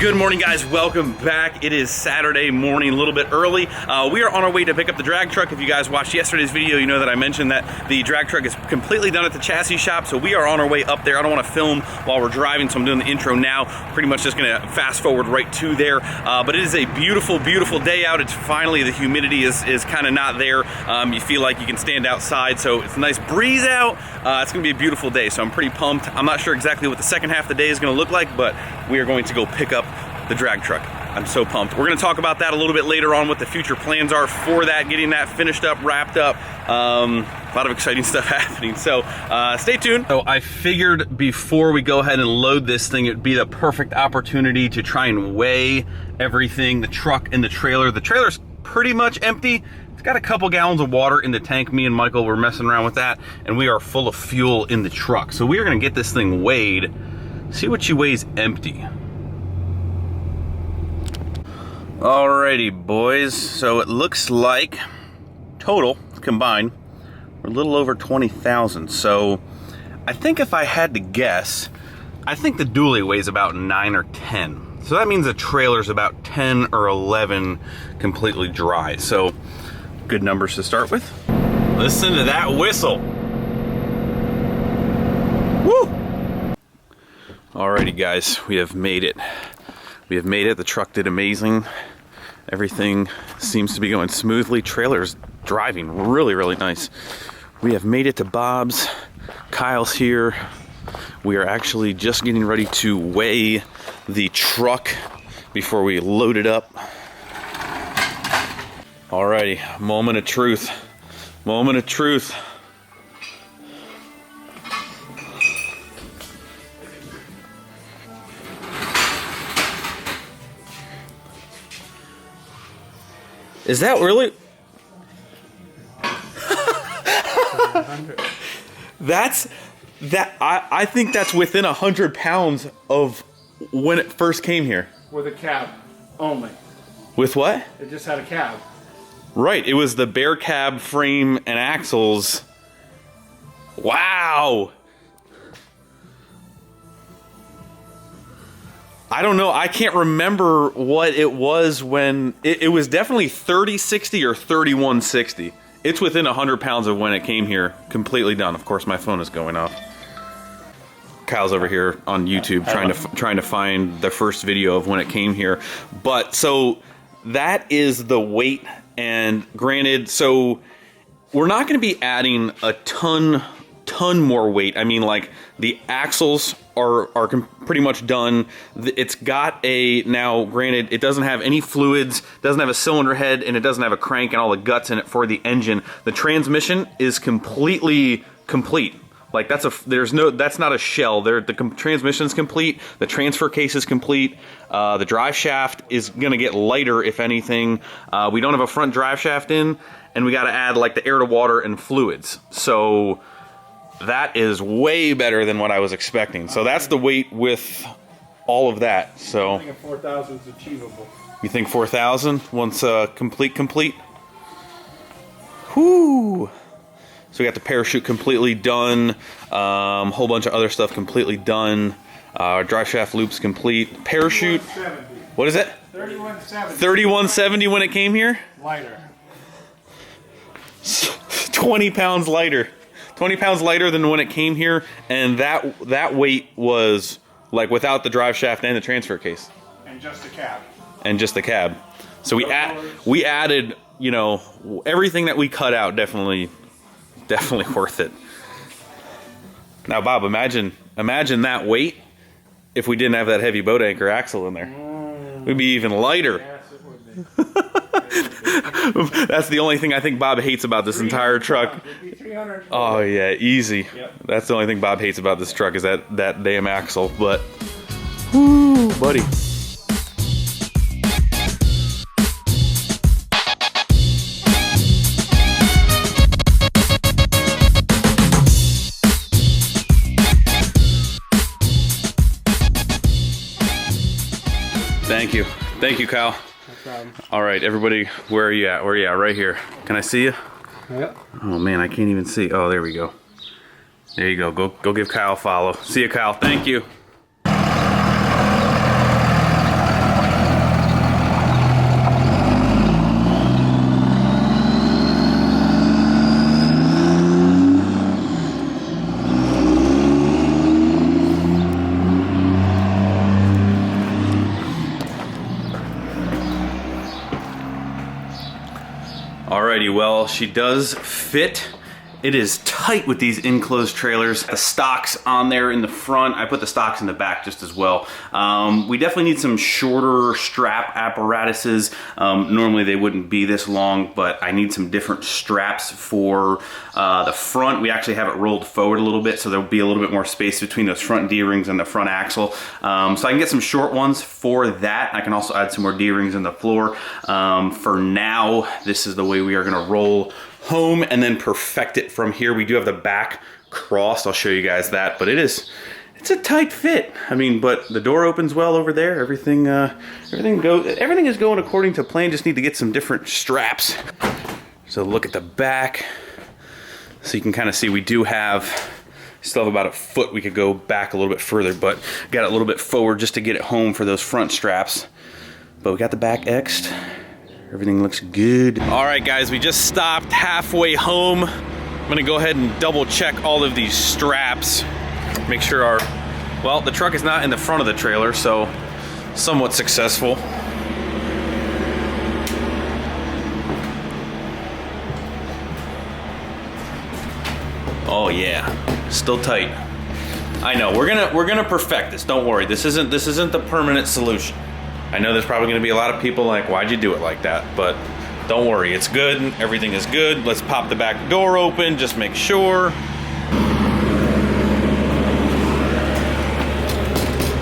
Good morning, guys. Welcome back. It is Saturday morning, a little bit early. We are on our way to pick up the drag truck. If you guys watched yesterday's video, you know that I mentioned that the drag truck is completely done at the chassis shop, so we are on our way up there. I don't want to film while we're driving, so I'm doing the intro now. Pretty much just going to fast forward right to there. But it is a beautiful, beautiful day out. It's finally, the humidity is kind of not there. You feel like you can stand outside, so it's a nice breeze out. It's going to be a beautiful day, so I'm pretty pumped. I'm not sure exactly what the second half of the day is going to look like, but we are going to go pick up the drag truck. I'm so pumped. We're going to talk about that a little bit later on, what the future plans are for that, getting that finished up, wrapped up. A lot of exciting stuff happening, so stay tuned. So I figured before we go ahead and load this thing, it'd be the perfect opportunity to try and weigh everything, the truck and the trailer. The trailer's pretty much empty. It's got a couple gallons of water in the tank. Me and Michael were messing around with that, and we are full of fuel in the truck. So we are going to get this thing weighed, see what she weighs empty. Alrighty, boys, so it looks like total combined we're a little over 20,000. So I think if I had to guess, I think the dually weighs about 9 or 10. So that means the trailer's about 10 or 11 completely dry. So good numbers to start with. Listen to that whistle. Woo! Alrighty, guys, we have made it. We have made it. The truck did amazing. Everything seems to be going smoothly. Trailer's driving really, really nice. We have made it to Bob's. Kyle's here. We are actually just getting ready to weigh the truck before we load it up. Alrighty, moment of truth. Moment of truth. Is that really? I think that's within 100 pounds of when it first came here. With a cab only. With what? It just had a cab. Right, it was the bare cab frame and axles. Wow. I don't know, I can't remember what it was when, it was definitely 3060 or 3160. It's within 100 pounds of when it came here, completely done. Of course, my phone is going off. Kyle's over here on YouTube trying to find the first video of when it came here. But, so, that is the weight, and granted, so, we're not going to be adding a ton more weight. I mean, like, the axles are pretty much done. It's got a, now granted, it doesn't have any fluids, doesn't have a cylinder head, and it doesn't have a crank and all the guts in it for the engine. The transmission is completely complete. Like, that's not a shell. The transmission's complete, the transfer case is complete, the drive shaft is gonna get lighter if anything. We don't have a front drive shaft in, and we gotta add like the air to water and fluids. So that is way better than what I was expecting. So that's the weight with all of that. So I think 4,000 is achievable. You think 4,000 once complete? Whoo! So we got the parachute completely done. Whole bunch of other stuff completely done. Drive shaft loops complete. Parachute. What is it? 3170. 3170 when it came here. Lighter. 20 pounds lighter. 20 pounds lighter than when it came here, and that weight was like without the drive shaft and the transfer case. And just the cab. And just the cab. So we added, you know, everything that we cut out, definitely worth it. Now, Bob, imagine that weight if we didn't have that heavy boat anchor axle in there. We'd be even lighter. Yes, it would be. That's the only thing I think Bob hates about this entire truck. Oh yeah, easy. Yep. That's the only thing Bob hates about this truck is that damn axle. But, whoo, buddy. Thank you, Kyle. No problem. All right, everybody, where are you at? Where are you at? Right here. Can I see you? Yep. Oh man, I can't even see. Oh, there we go. There you go. Go give Kyle a follow. See you, Kyle. Thank you. Alrighty, well, she does fit. It is tight with these enclosed trailers. The stocks on there in the front. I put the stocks in the back just as well. We definitely need some shorter strap apparatuses. Normally they wouldn't be this long, but I need some different straps for the front. We actually have it rolled forward a little bit, so there'll be a little bit more space between those front D-rings and the front axle. So I can get some short ones for that. I can also add some more D-rings in the floor. For now, this is the way we are gonna roll home and then perfect it from here. We do have the back crossed. I'll show you guys that, but it's a tight fit. I mean, but the door opens well over there. Everything is going according to plan. Just need to get some different straps. So look at the back. So you can kind of see we do have, still have about a foot. We could go back a little bit further, but got it a little bit forward just to get it home for those front straps. But we got the back X'd. Everything looks good. All right, guys, we just stopped halfway home. I'm gonna go ahead and double check all of these straps. Make sure well, the truck is not in the front of the trailer, so somewhat successful. Oh yeah, still tight. I know, we're gonna perfect this, don't worry. This isn't the permanent solution. I know there's probably gonna be a lot of people like, why'd you do it like that? But don't worry, it's good, everything is good. Let's pop the back door open, just make sure.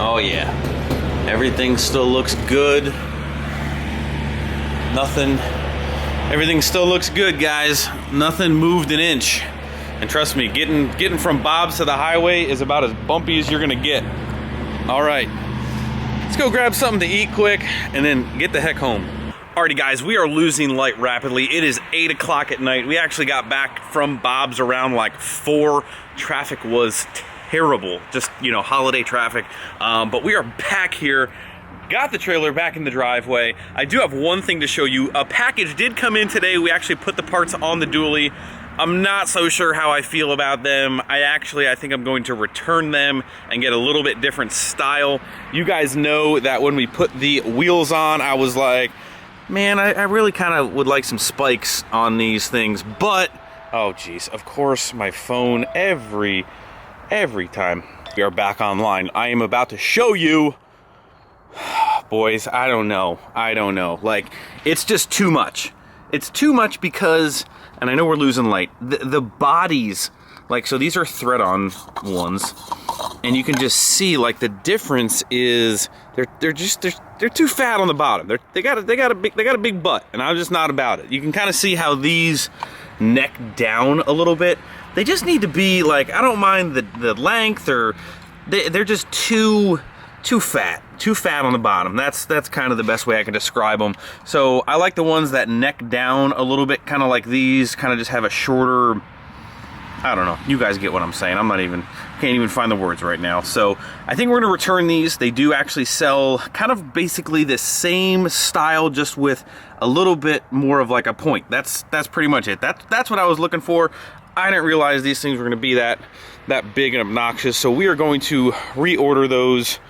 Oh yeah, everything still looks good. Everything still looks good, guys. Nothing moved an inch. And trust me, getting from Bob's to the highway is about as bumpy as you're gonna get. All right. Let's go grab something to eat quick and then get the heck home. Alrighty guys, we are losing light rapidly. It is 8 o'clock at night. We actually got back from Bob's around like 4. Traffic was terrible, just, you know, holiday traffic. But we are back here, got the trailer back in the driveway. I do have one thing to show you. A package did come in today. We actually put the parts on the dually. I'm not so sure how I feel about them. I think I'm going to return them and get a little bit different style. You guys know that when we put the wheels on, I was like, man, I really kind of would like some spikes on these things, but, oh geez, of course, my phone every time. We are back online. I am about to show you, boys, I don't know. Like, it's just too much. It's too much because, and I know we're losing light, the bodies, like, so these are thread-on ones, and you can just see, like, the difference is they're too fat on the bottom. They got a big butt, and I'm just not about it. You can kind of see how these neck down a little bit. They just need to be, like, I don't mind the length, or they're just too fat on the bottom. That's kind of the best way I can describe them. So I like the ones that neck down a little bit, kind of like these, kind of just have a shorter, I don't know. You guys get what I'm saying. Can't even find the words right now. So I think we're gonna return these. They do actually sell kind of basically the same style, just with a little bit more of like a point. That's pretty much it. That's what I was looking for. I didn't realize these things were gonna be that big and obnoxious. So we are going to reorder those.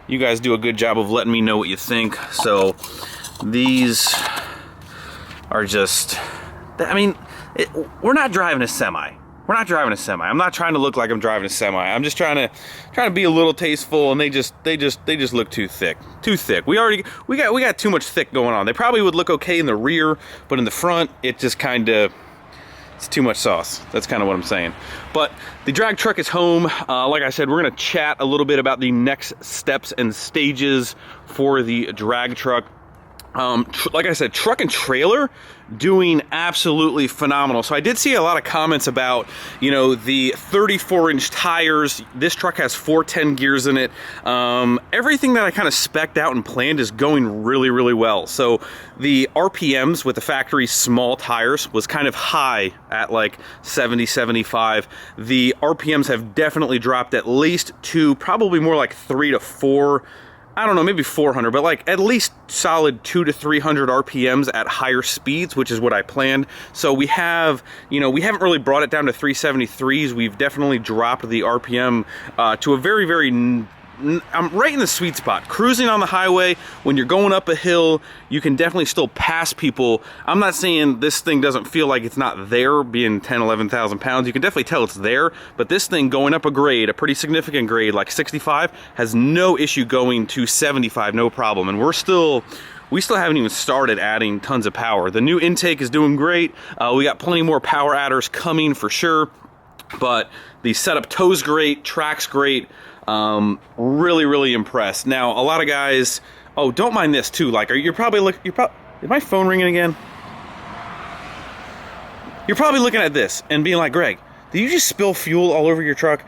You guys do a good job of letting me know what you think. So these are just, I mean, we're not driving a semi. We're not driving a semi. I'm not trying to look like I'm driving a semi. I'm just trying to be a little tasteful, and they just look too thick. Too thick. We got too much thick going on. They probably would look okay in the rear, but in the front, it just kind of, it's too much sauce. That's kind of what I'm saying. But the drag truck is home. Like I said, we're gonna chat a little bit about the next steps and stages for the drag truck. Like I said, truck and trailer doing absolutely phenomenal. So I did see a lot of comments about, you know, the 34-inch tires. This truck has 410 gears in it. Everything that I kind of spec'd out and planned is going really, really well. So the RPMs with the factory small tires was kind of high at like 70, 75. The RPMs have definitely dropped at least to probably more like 3 to 4. I don't know, maybe 400, but like at least solid 200 to 300 RPMs at higher speeds, which is what I planned. So we have, you know, we haven't really brought it down to 373s. We've definitely dropped the RPM to a very, very I'm right in the sweet spot. Cruising on the highway, when you're going up a hill, you can definitely still pass people. I'm not saying this thing doesn't feel like it's not there, being 10, 11,000 pounds. You can definitely tell it's there, but this thing going up a grade, a pretty significant grade, like 65, has no issue going to 75, no problem. And we still haven't even started adding tons of power. The new intake is doing great. We got plenty more power adders coming for sure, but the setup tow's great, track's great. Really, really impressed. Now, a lot of guys, oh, don't mind this too. Like, is my phone ringing again? You're probably looking at this and being like, Greg, did you just spill fuel all over your truck?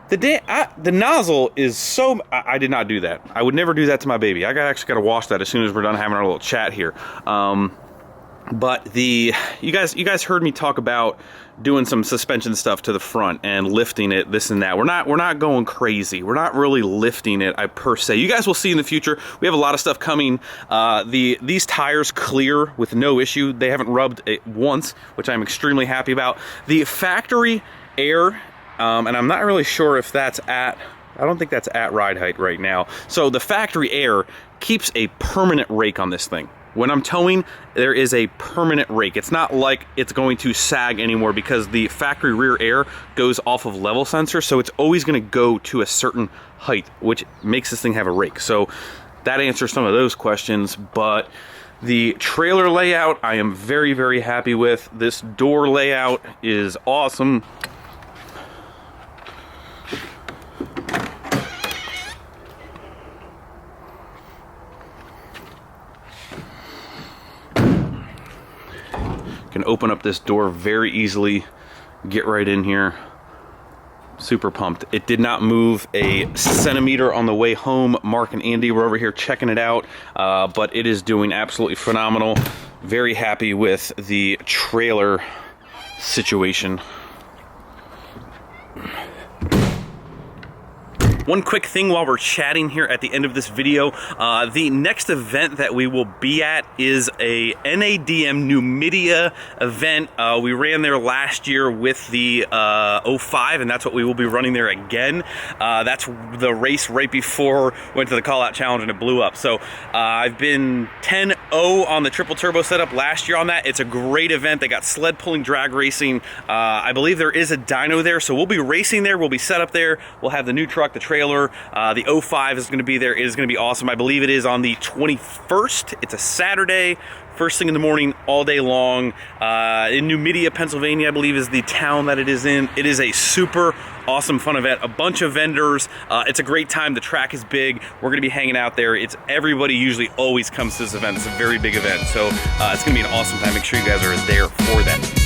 The nozzle is so, I did not do that. I would never do that to my baby. I actually got to wash that as soon as we're done having our little chat here. But you guys heard me talk about doing some suspension stuff to the front and lifting it, this and that. We're not going crazy. We're not really lifting it, per se. You guys will see in the future. We have a lot of stuff coming. These tires clear with no issue. They haven't rubbed it once, which I'm extremely happy about. The factory air, and I'm not really sure if that's I don't think that's at ride height right now. So the factory air keeps a permanent rake on this thing. When I'm towing, there is a permanent rake. It's not like it's going to sag anymore because the factory rear air goes off of level sensor, so it's always going to go to a certain height, which makes this thing have a rake. So that answers some of those questions, but the trailer layout, I am very, very happy with. This door layout is awesome. Can open up this door very easily, get right in here. Super pumped. It did not move a centimeter on the way home. Mark and Andy were over here checking it out, but it is doing absolutely phenomenal. Very happy with the trailer situation. One quick thing while we're chatting here at the end of this video, the next event that we will be at is a NADM Numidia event. We ran there last year with the 05, and that's what we will be running there again. That's the race right before we went to the call-out challenge and it blew up. So I've been 10-0 on the triple turbo setup last year on that. It's a great event. They got sled pulling, drag racing. I believe there is a dyno there, so we'll be racing there. We'll be set up there. We'll have the new truck, the trailer. The 05 is going to be there. It is going to be awesome. I believe it is on the 21st. It's a Saturday, first thing in the morning, all day long. In Numidia, Pennsylvania, I believe is the town that it is in. It is a super awesome, fun event. A bunch of vendors. It's a great time. The track is big. We're going to be hanging out there. Everybody usually always comes to this event. It's a very big event. So it's going to be an awesome time. Make sure you guys are there for that.